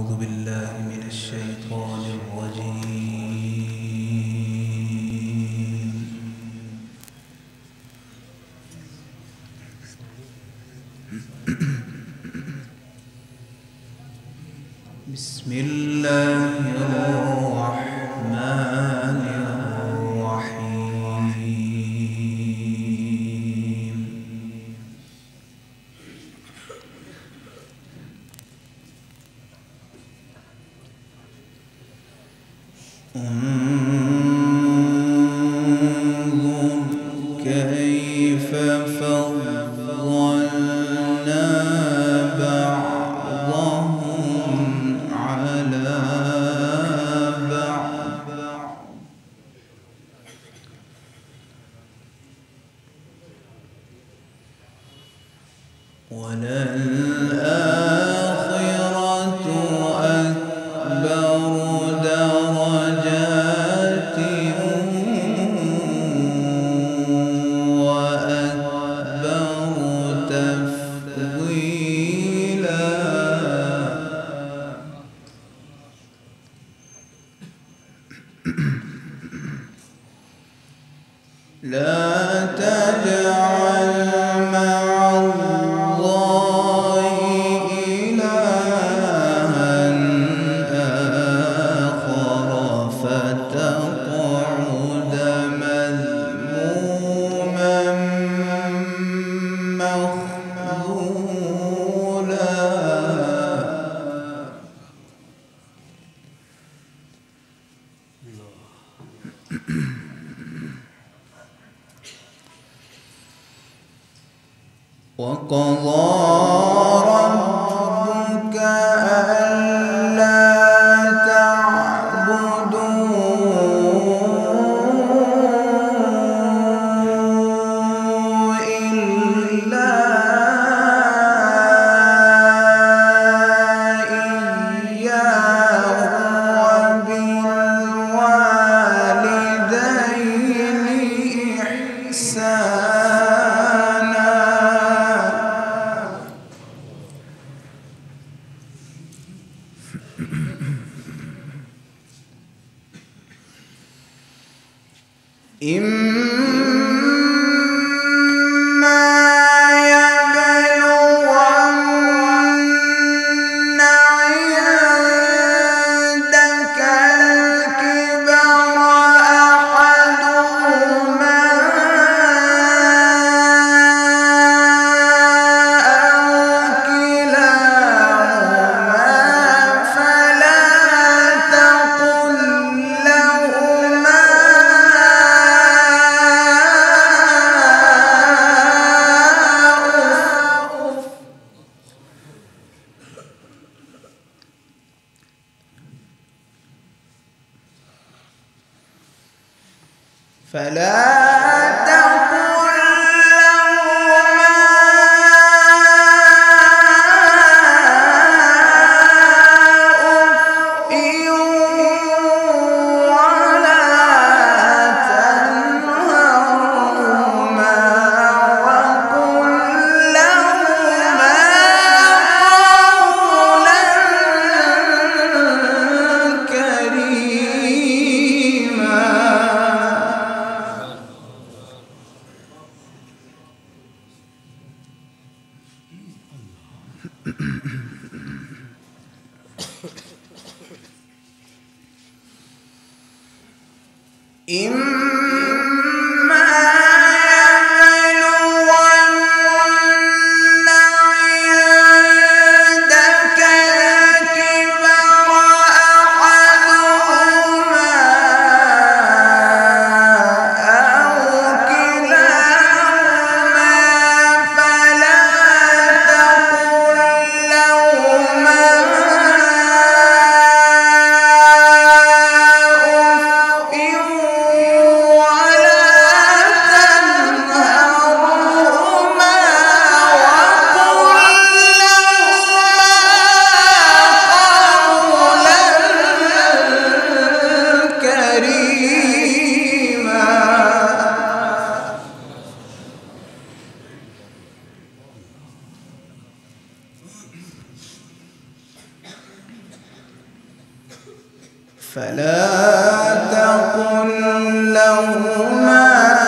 أعوذ بالله من الشيطان الرجيم. بسم الله الرحمن الرحيم. انظر كيف فضلنا بعضهم على بعض وللآخرة أكبر درجات وأكبر تفضيلا. لا تجعل مع الله إلها آخر فتقعد مذموما مخذولا. وقضى ربك ألا تعبدوا إلا إياه وبالوالدين إحسانا. إما يبلغن عندك الكبر أحدهما أو كلاهما فلا تقل لهما أف ولا تنهرهما وقل لهما قولا كريما. إما يبلغن عندك الكبر أحدهما أو كلاهما فلا تقل لهما أف فلا تقل لهما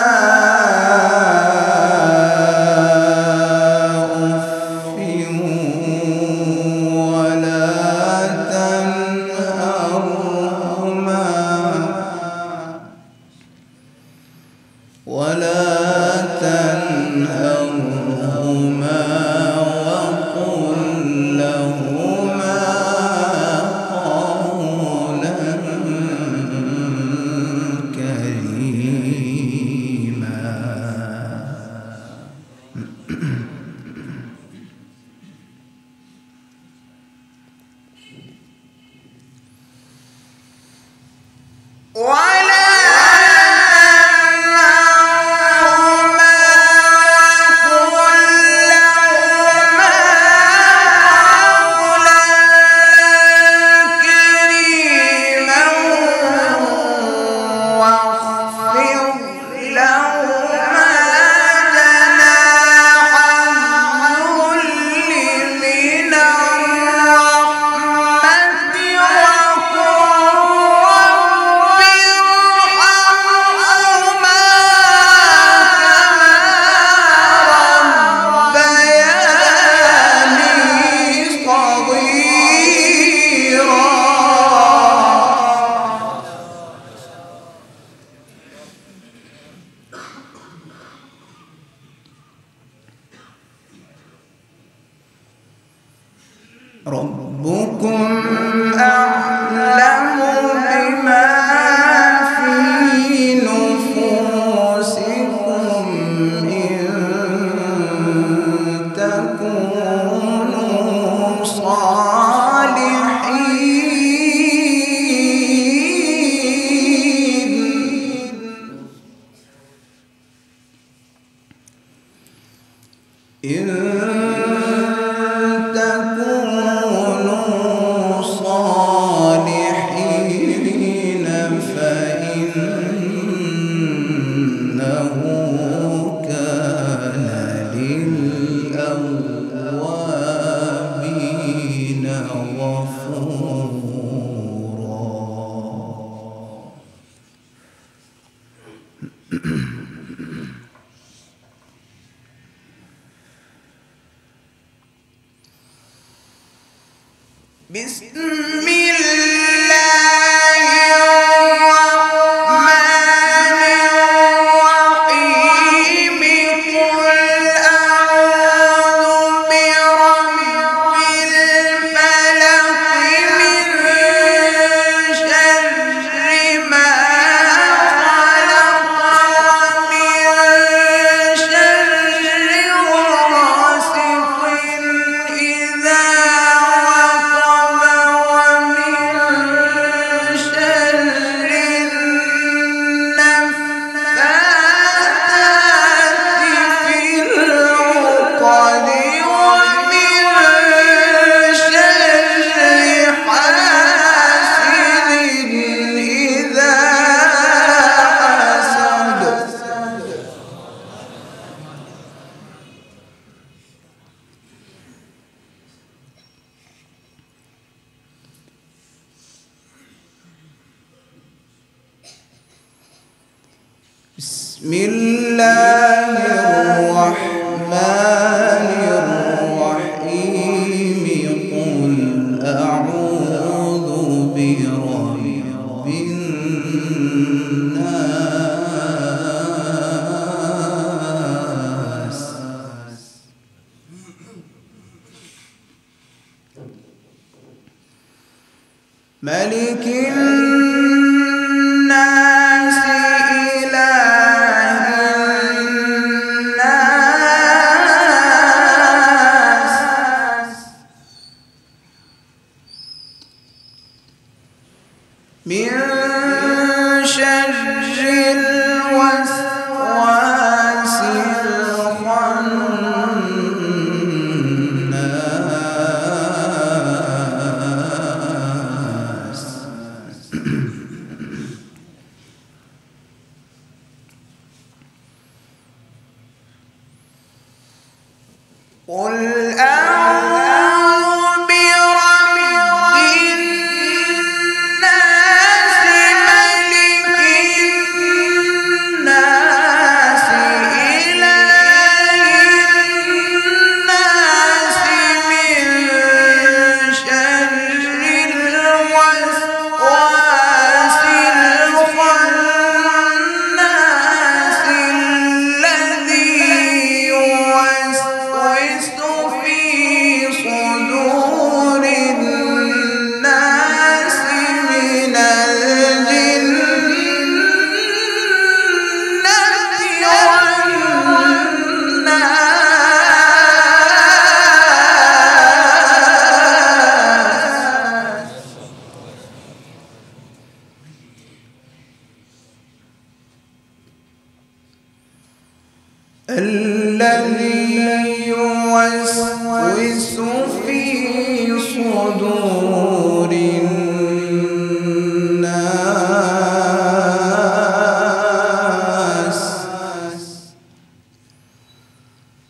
ربكم أعلم بما في نفوسكم إن تكونوا صالحين فإنه كان للأوابين غفورا. بسم الله الرحمن الرحيم قل أعوذ برب الفلق من شر ما خلق ومن شر غاسق إذا بسم الله الرحمن الرحيم قل أعوذ برب الناس ملك الناس من شر الوسواس الخناس قل أعوذ برب الناس الذي يوسوس في صدور الناس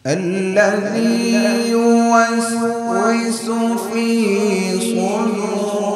الذي يوسوس في صدور